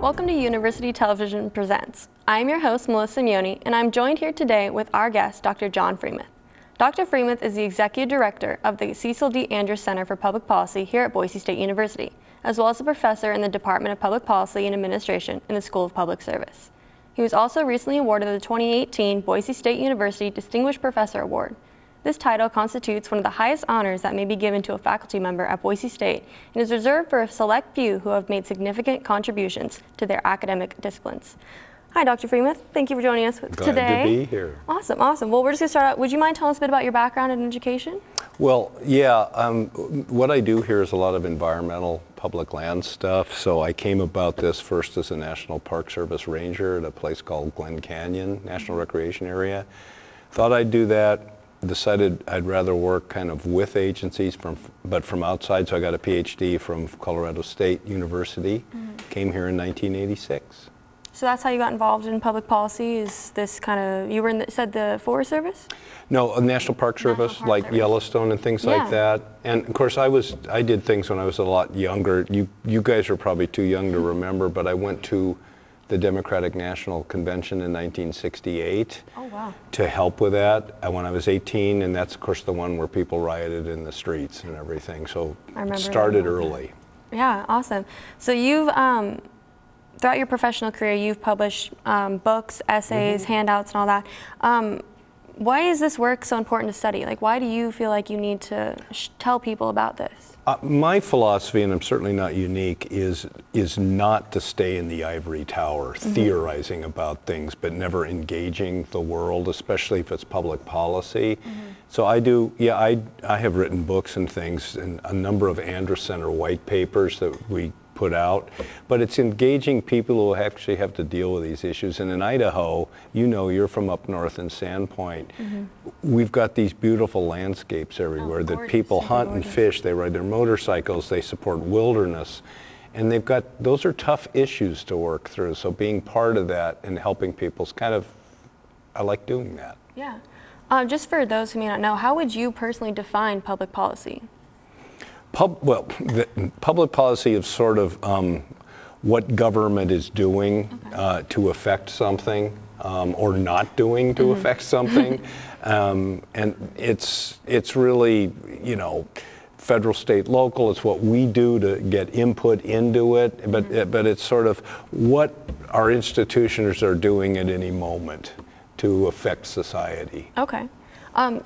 Welcome to University Television Presents. I am your host, Melissa Mione, and I'm joined here today with our guest, Dr. John Freemuth. Dr. Freemuth is the Executive Director of the Cecil D. Andrus Center for Public Policy here at Boise State University, as well as a professor in the Department of Public Policy and Administration in the School of Public Service. He was also recently awarded the 2018 Boise State University Distinguished Professor Award. This title constitutes one of the highest honors that may be given to a faculty member at Boise State and is reserved for a select few who have made significant contributions to their academic disciplines. Hi, Dr. Freemuth. Thank you for joining us today. Glad to be here. Awesome, awesome. Well, we're just going to start out. Would you mind telling us a bit about your background in education? Well, yeah, what I do here is a lot of environmental public land stuff. So I came about this first as a National Park Service ranger at a place called Glen Canyon National Recreation Area. Thought I'd do that. Decided I'd rather work kind of with agencies, but from outside, so I got a PhD from Colorado State University. Came here in 1986. So that's how you got involved in public policy? Is this kind of, you were in the, said the Forest Service? No, a National Park Service, like Yellowstone and things like that. And of course, I did things when I was a lot younger. You guys are probably too young to remember, but I went to the Democratic National Convention in 1968 to help with that when I was 18, and that's of course the one where people rioted in the streets and everything, so it started early. Yeah, awesome. So you've, throughout your professional career, you've published books, essays, handouts, and all that. Why is this work so important to study? Like, why do you feel like you need to tell people about this? My philosophy, and I'm certainly not unique, is not to stay in the ivory tower, theorizing about things, but never engaging the world, especially if it's public policy. So I do, I have written books and things, and a number of Andrus Center white papers that we put out, but it's engaging people who actually have to deal with these issues. And in Idaho, you know, you're from up north in Sandpoint, we've got these beautiful landscapes everywhere that people hunt and fish, they ride their motorcycles, they support wilderness, and they've got, those are tough issues to work through, so being part of that and helping people's kind of, I like doing that. Yeah. Just for those who may not know, how would you personally define public policy? Public policy is sort of what government is doing to affect something or not doing to affect something. And it's really, you know, federal, state, local. It's what we do to get input into it. But it's sort of what our institutions are doing at any moment to affect society. Okay.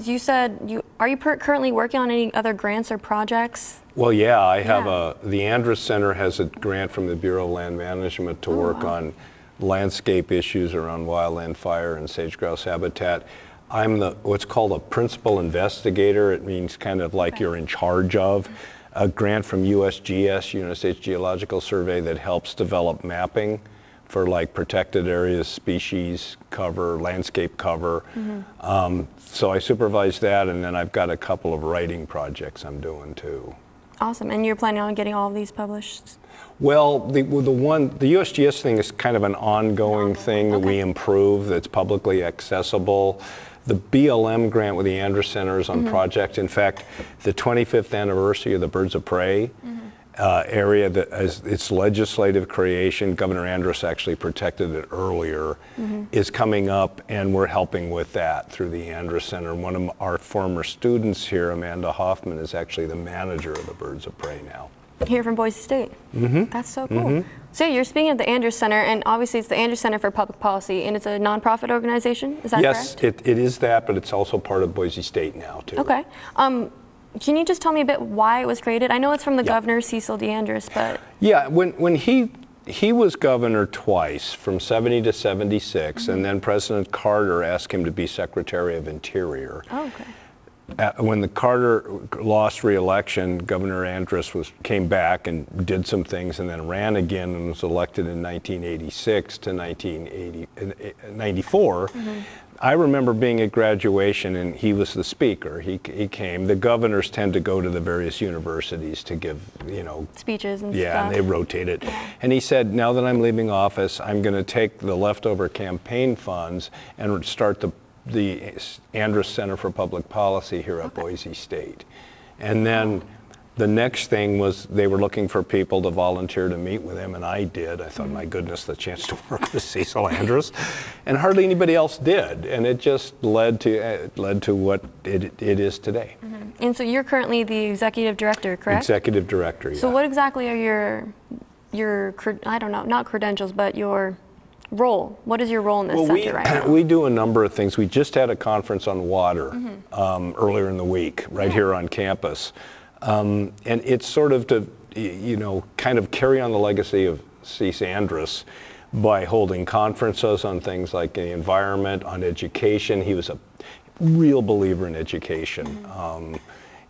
You said, are you currently working on any other grants or projects? Well, yeah, I have the Andrus Center has a grant from the Bureau of Land Management to work on landscape issues around wildland fire and sage-grouse habitat. I'm what's called a principal investigator. It means kind of like you're in charge of. A grant from USGS, United States Geological Survey, that helps develop mapping for like protected areas, species cover, landscape cover. So I supervise that, and then I've got a couple of writing projects I'm doing too. Awesome, and you're planning on getting all of these published? Well, the USGS thing is kind of an ongoing thing that we improve, that's publicly accessible. The BLM grant with the Andrus Center is on project. In fact, the 25th anniversary of the Birds of Prey area, that as its legislative creation, Governor Andrus actually protected it earlier, is coming up, and we're helping with that through the Andrus Center. One of our former students here, Amanda Hoffman, is actually the manager of the Birds of Prey now. Here from Boise State. That's so cool. So you're speaking of the Andrus Center, and obviously it's the Andrus Center for Public Policy, and it's a nonprofit organization, is that correct? Yes, it is that, but it's also part of Boise State now too. Okay. Can you just tell me a bit why it was created? I know it's from the governor, Cecil D. Andrus, but... Yeah, when he was governor twice, from 70 to 76, and then President Carter asked him to be Secretary of Interior. Oh, okay. When the Carter lost re-election, Governor Andrus came back and did some things and then ran again and was elected in 1986 to 1994. I remember being at graduation, and he was the speaker. He came. The governors tend to go to the various universities to give, you know, speeches and stuff. Yeah, and they rotate it. And he said, now that I'm leaving office, I'm going to take the leftover campaign funds and start the Andrus Center for Public Policy here at Boise State. And then The next thing was they were looking for people to volunteer to meet with him, and I did. I thought, my goodness, the chance to work with Cecil Andrus, and hardly anybody else did, and it just led to what it is today. And so you're currently the executive director, correct? Executive director, yeah. So what exactly are your I don't know, not credentials, but your role? What is your role in this center right now? We do a number of things. We just had a conference on water earlier in the week, right here on campus. And it's sort of to, kind of carry on the legacy of Cecil Andrus by holding conferences on things like the environment, on education. He was a real believer in education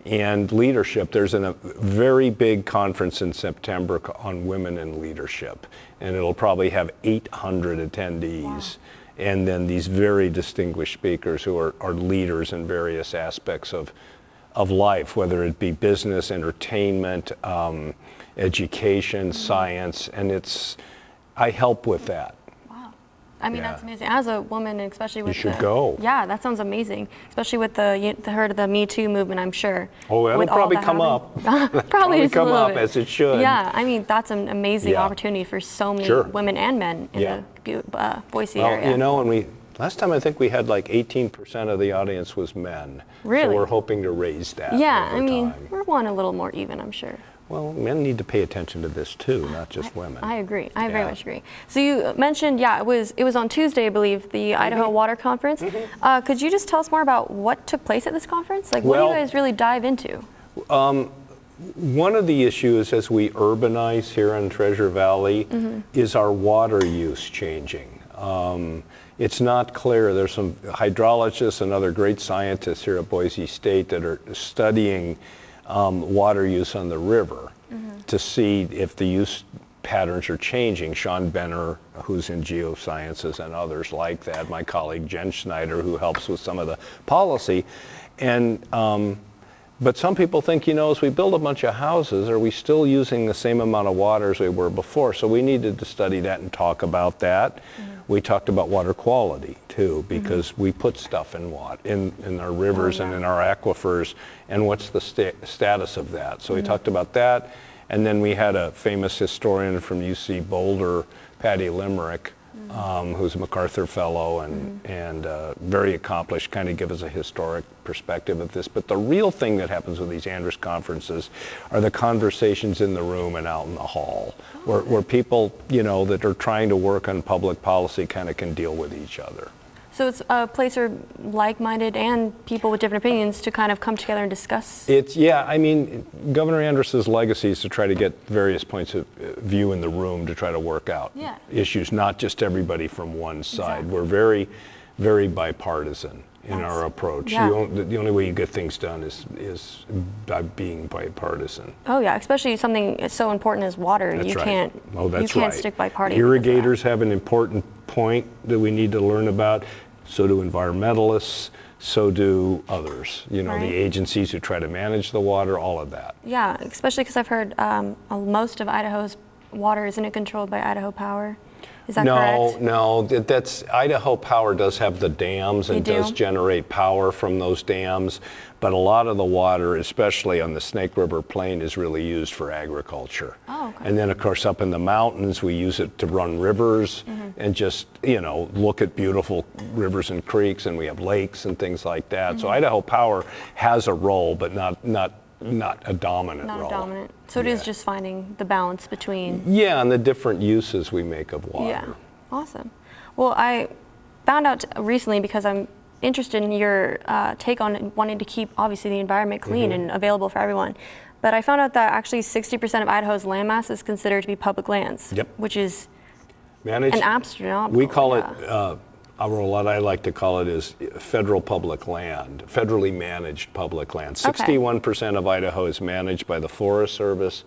and leadership. There's a very big conference in September on women in leadership, and it'll probably have 800 attendees. Wow. And then these very distinguished speakers who are leaders in various aspects of life, whether it be business, entertainment, education, science, and I help with that. Wow. I mean, that's amazing. As a woman, especially with you should go. Yeah, that sounds amazing, especially with the heard of the Me Too movement, I'm sure. Oh, that'll probably come up. Probably come up as it should. Yeah, I mean, that's an amazing opportunity for so many women and men in the Boise area. And last time I think we had like 18% of the audience was men. Really? So we're hoping to raise that. Yeah, I mean, we're one a little more even, I'm sure. Well, men need to pay attention to this too, not just women. I agree. I very much agree. So you mentioned, it was on Tuesday, I believe, the Idaho Water Conference. Could you just tell us more about what took place at this conference? Like, what do you guys really dive into? One of the issues as we urbanize here in Treasure Valley is our water use changing. It's not clear. There's some hydrologists and other great scientists here at Boise State that are studying water use on the river to see if the use patterns are changing. Sean Benner, who's in geosciences, and others like that. My colleague Jen Schneider, who helps with some of the policy. And but some people think, as we build a bunch of houses, are we still using the same amount of water as we were before? So we needed to study that and talk about that. We talked about water quality too, because we put stuff in our rivers and in our aquifers, and what's the status of that? So we talked about that, and then we had a famous historian from UC Boulder, Patty Limerick, who's a MacArthur Fellow and very accomplished, kind of give us a historic perspective of this. But the real thing that happens with these Andrus conferences are the conversations in the room and out in the hall, where people, that are trying to work on public policy kind of can deal with each other. So it's a place for like-minded and people with different opinions to kind of come together and discuss? I mean, Governor Andrus's legacy is to try to get various points of view in the room to try to work out issues, not just everybody from one side. Exactly. We're very, very bipartisan in our approach. The only way you get things done is by being bipartisan. Oh yeah, especially something so important as water. That's right. You can't stick by party. Irrigators have an important point that we need to learn about. So do environmentalists, so do others. The agencies who try to manage the water, all of that. Yeah, especially because I've heard most of Idaho's water, isn't it controlled by Idaho Power? Is that correct? No, that's Idaho Power does have the dams and does generate power from those dams, but a lot of the water, especially on the Snake River Plain, is really used for agriculture. Oh, okay. And then of course up in the mountains we use it to run rivers and just, look at beautiful rivers and creeks, and we have lakes and things like that. So Idaho Power has a role, but not a dominant role. Not dominant. So it is just finding the balance between... Yeah, and the different uses we make of water. Yeah, awesome. Well, I found out recently, because I'm interested in your take on wanting to keep, obviously, the environment clean and available for everyone. But I found out that actually 60% of Idaho's landmass is considered to be public lands, which is an astronomical... We call it... what I like to call it is federal public land, federally managed public land. 61% of Idaho is managed by the Forest Service,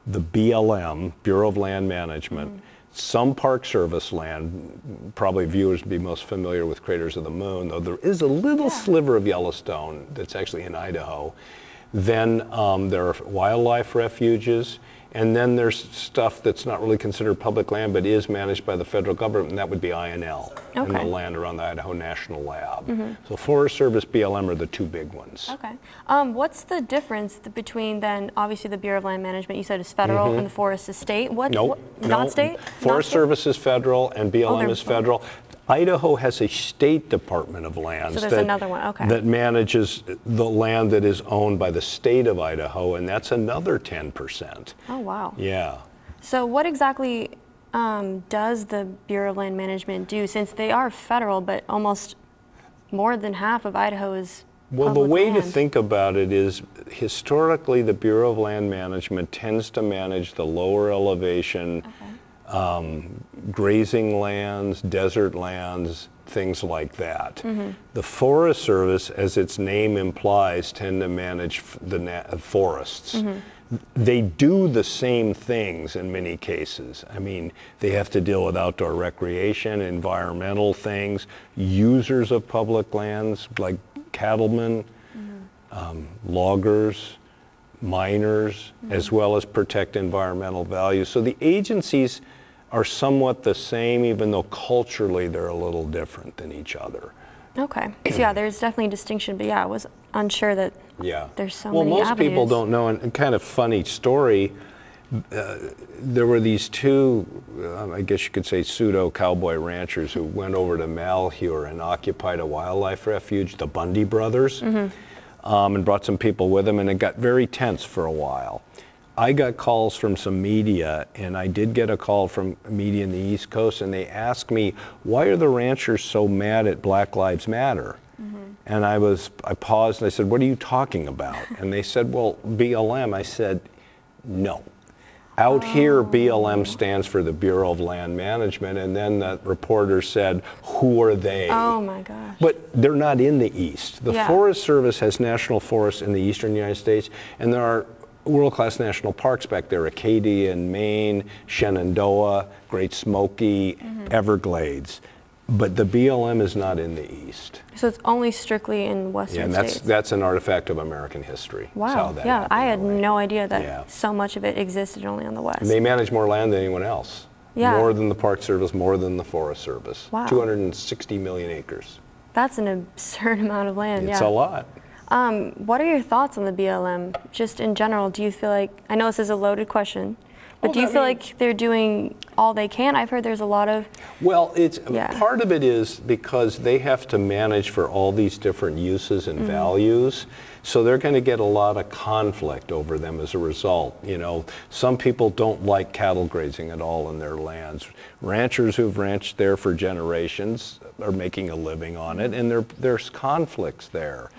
the BLM, Bureau of Land Management, some Park Service land. Probably viewers would be most familiar with Craters of the Moon, though there is a little sliver of Yellowstone that's actually in Idaho. Then there are wildlife refuges. And then there's stuff that's not really considered public land, but is managed by the federal government, and that would be INL, and the land around the Idaho National Lab. So Forest Service, BLM are the two big ones. Okay. What's the difference between then, obviously the Bureau of Land Management, you said is federal, and the forest is state? Not state? Forest Service is federal, and BLM is federal. Idaho has a state department of lands that manages the land that is owned by the state of Idaho, and that's another 10%. Oh, wow. Yeah. So what exactly does the Bureau of Land Management do, since they are federal, but almost more than half of Idaho is Well, the way to think about it is, historically, the Bureau of Land Management tends to manage the lower elevation grazing lands, desert lands, things like that. The Forest Service, as its name implies, tend to manage the forests. They do the same things in many cases. I mean, they have to deal with outdoor recreation, environmental things, users of public lands like cattlemen, loggers, miners, as well as protect environmental values. So the agencies are somewhat the same, even though culturally they're a little different than each other. Okay. So yeah, there's definitely a distinction, but yeah, I was unsure that there's so many most avenues. people don't know, and kind of funny story, there were these two, I guess you could say, pseudo-cowboy ranchers who went over to Malheur and occupied a wildlife refuge, the Bundy brothers, and brought some people with them, and it got very tense for a while. I got calls from some media, and I did get a call from media in the East Coast, and they asked me, why are the ranchers so mad at Black Lives Matter? And I paused and I said, what are you talking about? And they said, well, BLM. I said, no. Out here, BLM stands for the Bureau of Land Management, and then the reporter said, who are they? Oh my gosh. But they're not in the East. The Forest Service has national forests in the eastern United States, and there are world-class national parks back there: Acadia in Maine, Shenandoah, Great Smoky, Everglades. But the BLM is not in the East. So it's only strictly in western states. That's an artifact of American history. Wow. Yeah, I had no idea that so much of it existed only on the West. And they manage more land than anyone else. Yeah. More than the Park Service, more than the Forest Service. Wow. 260 million acres. That's an absurd amount of land. It's a lot. What are your thoughts on the BLM, just in general? Do you feel like, I know this is a loaded question, but do you feel like they're doing all they can? I've heard there's a lot of... Well, part of it is because they have to manage for all these different uses and values, so they're going to get a lot of conflict over them as a result. You know, some people don't like cattle grazing at all in their lands. Ranchers who've ranched there for generations are making a living on it, and there's conflicts there.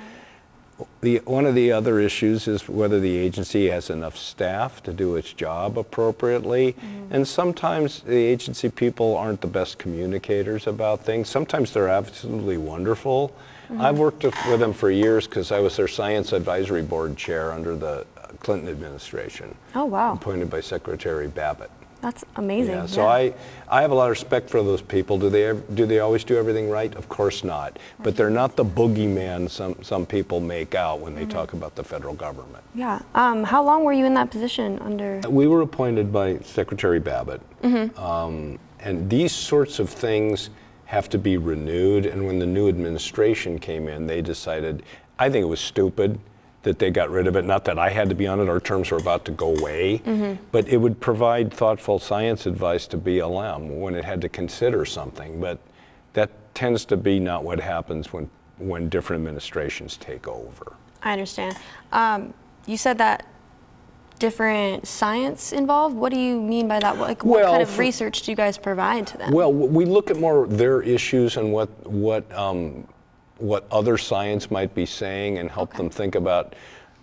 One of the other issues is whether the agency has enough staff to do its job appropriately. And sometimes the agency people aren't the best communicators about things. Sometimes they're absolutely wonderful. I've worked with them for years because I was their science advisory board chair under the Clinton administration. Oh, wow. Appointed by Secretary Babbitt. That's amazing. Yeah, so I have a lot of respect for those people. Do they always do everything right? Of course not. But they're not the boogeyman some people make out when they talk about the federal government. Yeah. How long were you in that position under? We were appointed by Secretary Babbitt. And these sorts of things have to be renewed. And when the new administration came in, they decided, I think it was stupid that they got rid of it. Not that I had to be on it, our terms were about to go away, but it would provide thoughtful science advice to BLM when it had to consider something. But that tends to be not what happens when different administrations take over. I understand. You said that different science involved. What do you mean by that? Like, what kind of research do you guys provide to them? Well, we look at more their issues and what other science might be saying and help them think about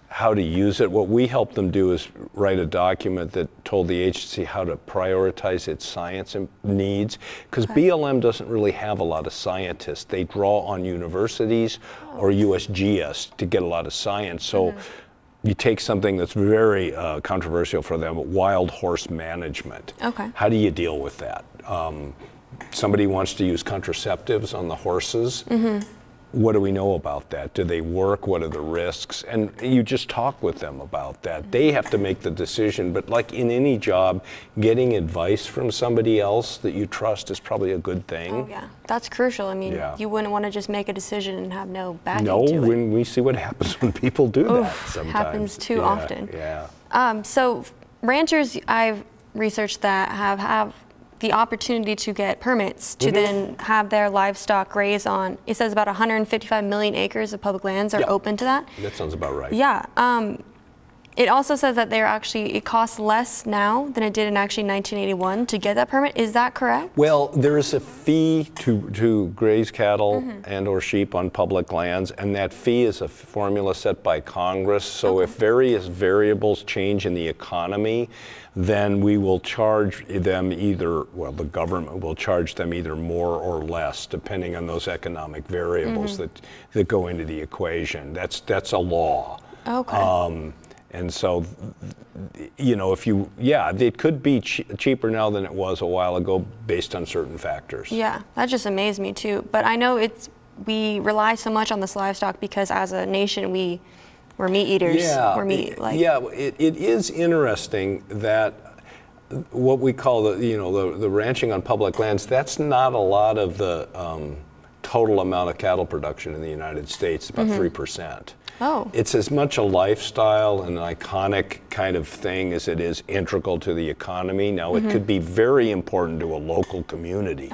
how to use it. What we help them do is write a document that told the agency how to prioritize its science needs, because BLM doesn't really have a lot of scientists. They draw on universities or USGS to get a lot of science. So you take something that's very controversial for them, wild horse management. How do you deal with that? Somebody wants to use contraceptives on the horses. what do we know about that? Do they work? What are the risks? And you just talk with them about that. They have to make the decision, but like in any job, getting advice from somebody else that you trust is probably a good thing. Oh yeah, that's crucial. I mean, you wouldn't want to just make a decision and have no backing to it. No, when we see what happens when people do that sometimes. Happens too often. Yeah. So ranchers, I've researched that have the opportunity to get permits to then have their livestock graze on, it says about 155 million acres of public lands are open to that. That sounds about right. Yeah. It also says that it costs less now than it did in actually 1981 to get that permit. Is that correct? Well, there is a fee to graze cattle and or sheep on public lands, and that fee is a formula set by Congress. So if various variables change in the economy, then we will charge them either, well, the government will charge them either more or less, depending on those economic variables that go into the equation. That's a law. Okay. And so, you know, it could be cheaper now than it was a while ago based on certain factors. Yeah, that just amazed me too. But I know we rely so much on this livestock because as a nation we're meat eaters. Yeah, it is interesting that what we call the ranching on public lands, that's not a lot of the total amount of cattle production in the United States, about 3%. Oh. It's as much a lifestyle and an iconic kind of thing as it is integral to the economy. Now, it could be very important to a local community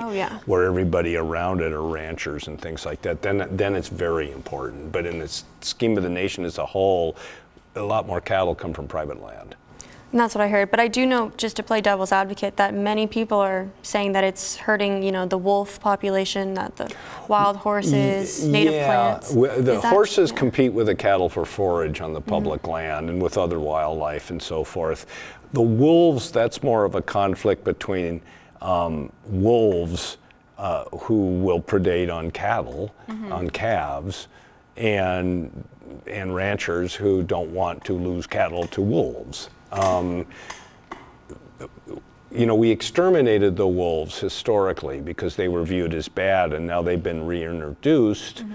where everybody around it are ranchers and things like that. Then it's very important. But in the scheme of the nation as a whole, a lot more cattle come from private land. And that's what I heard. But I do know, just to play devil's advocate, that many people are saying that it's hurting, the wolf population, that the wild horses, native plants. The horses compete with the cattle for forage on the public land and with other wildlife and so forth. The wolves, that's more of a conflict between wolves who will predate on cattle, on calves, and ranchers who don't want to lose cattle to wolves. We exterminated the wolves historically because they were viewed as bad, and now they've been reintroduced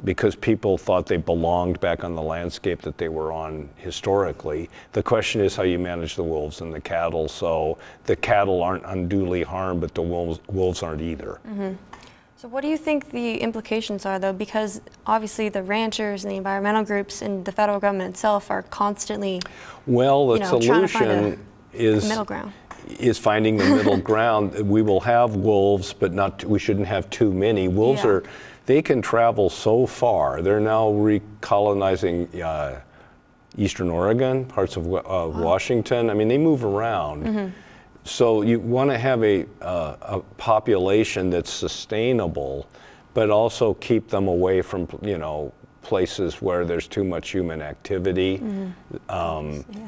because people thought they belonged back on the landscape that they were on historically. The question is how you manage the wolves and the cattle, so the cattle aren't unduly harmed, but the wolves aren't either. So what do you think the implications are, though? Because obviously the ranchers and the environmental groups and the federal government itself are constantly, the solution trying to find a middle ground. Is finding the middle ground. We will have wolves, but we shouldn't have too many. Wolves they can travel so far. They're now recolonizing Eastern Oregon, parts of Washington. I mean, they move around. So you want to have a population that's sustainable, but also keep them away from places where there's too much human activity.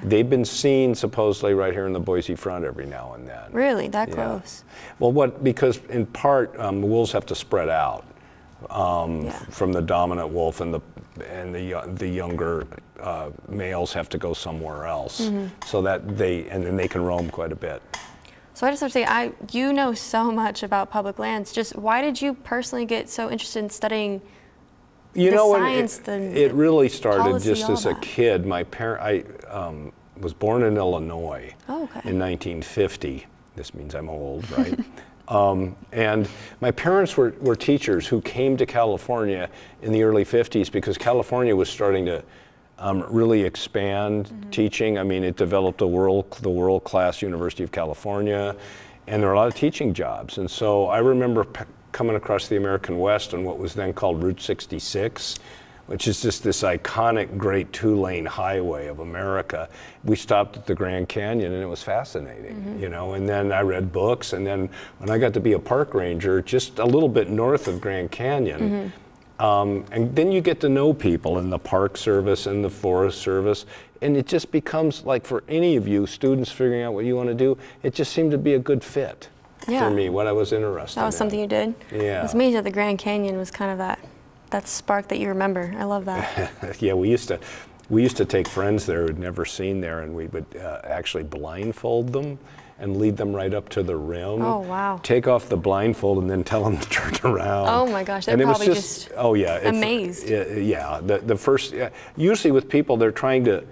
They've been seen supposedly right here in the Boise front every now and then. Really, that close? Well, because in part wolves have to spread out from the dominant wolf, and the younger males have to go somewhere else, so that then they can roam quite a bit. So I just have to say, you know so much about public lands. Just why did you personally get so interested in studying the science? It really started just as a kid. I was born in Illinois in 1950. This means I'm old, right? And my parents were teachers who came to California in the early 50s because California was starting to really expand teaching. I mean, it developed the world-class University of California, and there are a lot of teaching jobs. And so I remember coming across the American West on what was then called Route 66, which is just this iconic great two-lane highway of America. We stopped at the Grand Canyon, and it was fascinating, and then I read books, and then when I got to be a park ranger just a little bit north of Grand Canyon, and then you get to know people in the Park Service and the Forest Service, and it just becomes like, for any of you students figuring out what you want to do, it just seemed to be a good fit for me, what I was interested in. That was something you did? Yeah. It's amazing that the Grand Canyon was kind of that spark that you remember. I love that. Yeah, we used to take friends there who'd never seen there, and we would actually blindfold them and lead them right up to the rim. Oh, wow. Take off the blindfold and then tell them to turn around. Oh my gosh, they're probably just oh yeah, amazed. Yeah, the first, usually with people, they're trying to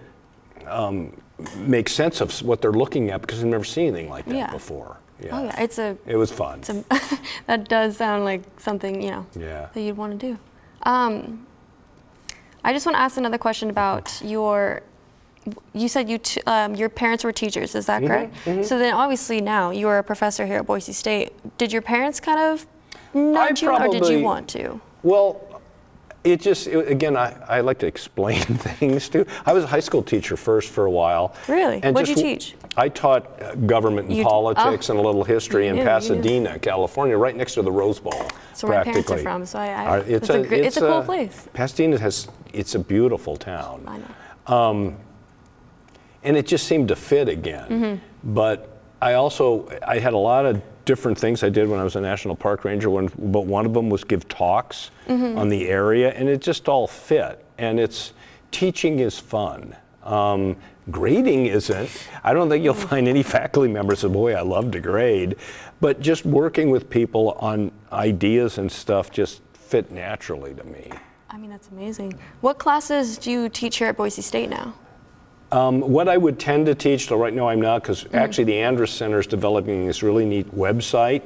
make sense of what they're looking at because they've never seen anything like that before. Yeah. Oh yeah, it was fun. That does sound like something, that you'd want to do. I just want to ask another question about you said your parents were teachers, is that correct? Mm-hmm. So then obviously now you're a professor here at Boise State. Did your parents kind of nudge you, or did you want to? Well, again, I like to explain things too. I was a high school teacher first for a while. Really? What did you teach? I taught government and politics and a little history in Pasadena, California, right next to the Rose Bowl. So where my parents are from, so it's a cool place. Pasadena it's a beautiful town. I know. And it just seemed to fit again. Mm-hmm. But I had a lot of different things I did when I was a national park ranger, but one of them was give talks on the area, and it just all fit. And teaching is fun. Grading isn't. I don't think you'll find any faculty members say, boy, I love to grade. But just working with people on ideas and stuff just fit naturally to me. I mean, that's amazing. What classes do you teach here at Boise State now? What I would tend to teach, though right now I'm not, because actually the Andrus Center is developing this really neat website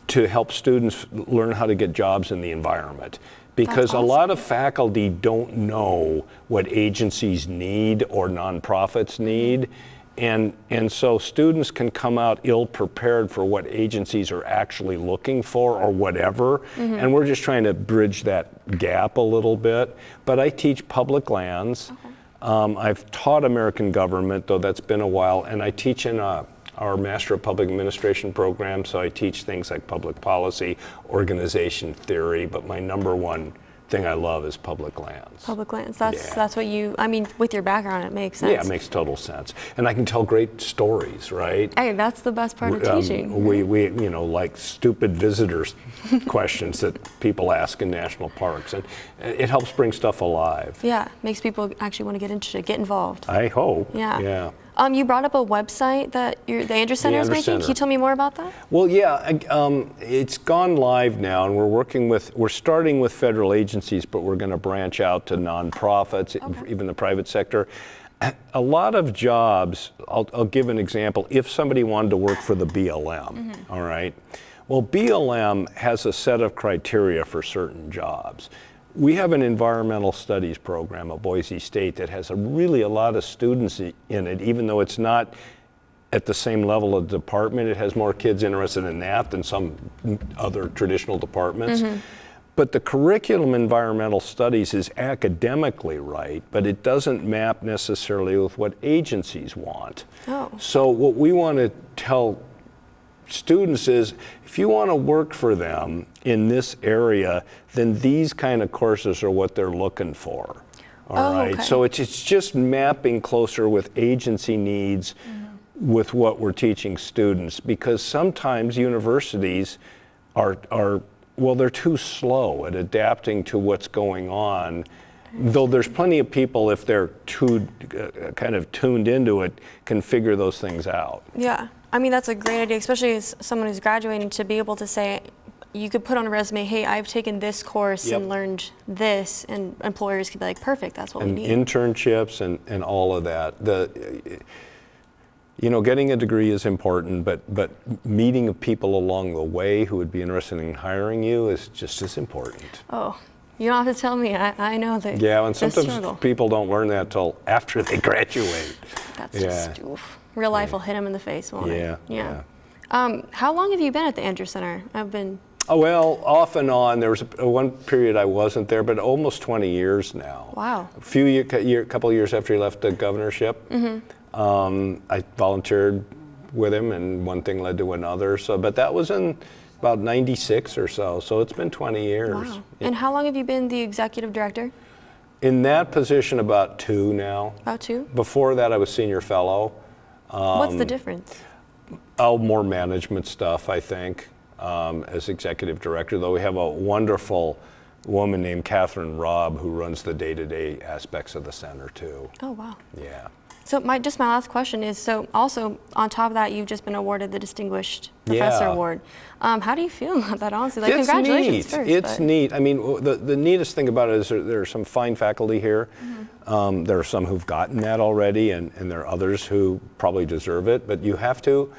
to help students learn how to get jobs in the environment. Because a lot of faculty don't know what agencies need or nonprofits need. And so students can come out ill-prepared for what agencies are actually looking for or whatever. Mm-hmm. And we're just trying to bridge that gap a little bit. But I teach public lands. I've taught American government, though that's been a while, and I teach in our Master of Public Administration program, so I teach things like public policy, organization theory, but my number one thing I love is public lands. Public lands, that's what with your background, it makes sense. Yeah, it makes total sense. And I can tell great stories, right? Hey, that's the best part of teaching. We like stupid visitors questions that people ask in national parks, and it helps bring stuff alive. Yeah, makes people actually want to get interested, get involved. I hope. Yeah. You brought up a website that the Andrus Center is making. Can you tell me more about that? Well, yeah, it's gone live now, and we're starting with federal agencies, but we're going to branch out to nonprofits, even the private sector. A lot of jobs, I'll give an example. If somebody wanted to work for the BLM, all right? Well, BLM has a set of criteria for certain jobs. We have an environmental studies program at Boise State that has really a lot of students in it, even though it's not at the same level of department. It has more kids interested in that than some other traditional departments. Mm-hmm. But the curriculum environmental studies is academically right, but it doesn't map necessarily with what agencies want. So what we want to tell students is, if you want to work for them in this area, then these kind of courses are what they're looking for. All right. So it's just mapping closer with agency needs with what we're teaching students, because sometimes universities are they're too slow at adapting to what's going on. Though there's plenty of people, if they're too kind of tuned into it, can figure those things out. Yeah. I mean, that's a great idea, especially as someone who's graduating, to be able to say, you could put on a resume, hey, I've taken this course and learned this, and employers could be like, perfect, that's what we need. Internships and all of that. Getting a degree is important, but meeting people along the way who would be interested in hiring you is just as important. Oh, you don't have to tell me. I know that. Yeah, and sometimes people don't learn that till after they graduate. That's just oof. Real life will hit them in the face, won't it? Yeah. How long have you been at the Andrus Center? Well, off and on. There was one period I wasn't there, but almost 20 years now. Wow. A couple of years after he left the governorship, I volunteered with him, and one thing led to another. But that was in about 96 or so. So it's been 20 years. Wow. And how long have you been the executive director? In that position, about 2 now. About 2? Before that, I was senior fellow. What's the difference? More management stuff, I think, as executive director, though we have a wonderful woman named Catherine Robb who runs the day-to-day aspects of the center, too. Oh, wow. Yeah. So my last question is, so also on top of that, you've just been awarded the Distinguished Professor Award. How do you feel about that, honestly? Like, it's congratulations neat. first. It's neat. I mean, the neatest thing about it is there are some fine faculty here. There are some who've gotten that already, and there are others who probably deserve it, but you have to,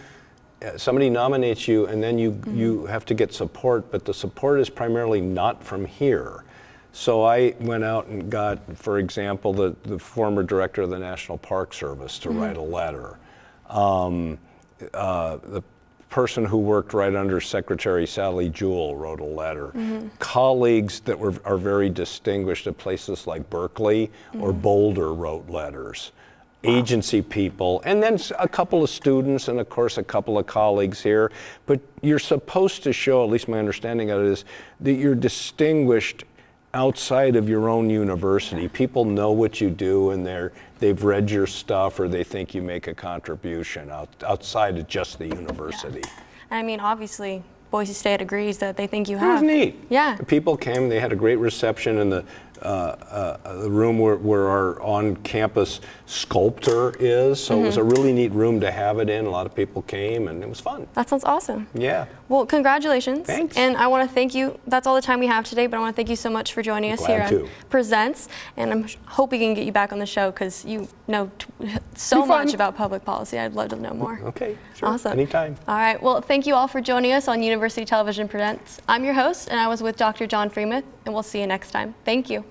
somebody nominates you, and then you have to get support, but the support is primarily not from here. So I went out and got, for example, the former director of the National Park Service to write a letter. The person who worked right under Secretary Sally Jewell wrote a letter. Colleagues that are very distinguished at places like Berkeley or Boulder wrote letters. Agency people, and then a couple of students, and of course a couple of colleagues here. But you're supposed to show, at least my understanding of it is, that you're distinguished outside of your own university. People know what you do, and they've read your stuff, or they think you make a contribution outside of just the university. And I mean, obviously, Boise State agrees that they think you It have. was neat. Yeah. People came, they had a great reception in the room where our on-campus sculptor is, so it was a really neat room to have it in. A lot of people came, and it was fun. That sounds awesome. Yeah. Well, congratulations. Thanks. And I want to thank you. That's all the time we have today, but I want to thank you so much for joining us here on Presents. And I hope we can get you back on the show, because you know so much about public policy. I'd love to know more. Okay, sure. Awesome. Anytime. All right. Well, thank you all for joining us on University Television Presents. I'm your host, and I was with Dr. John Freemuth, and we'll see you next time. Thank you.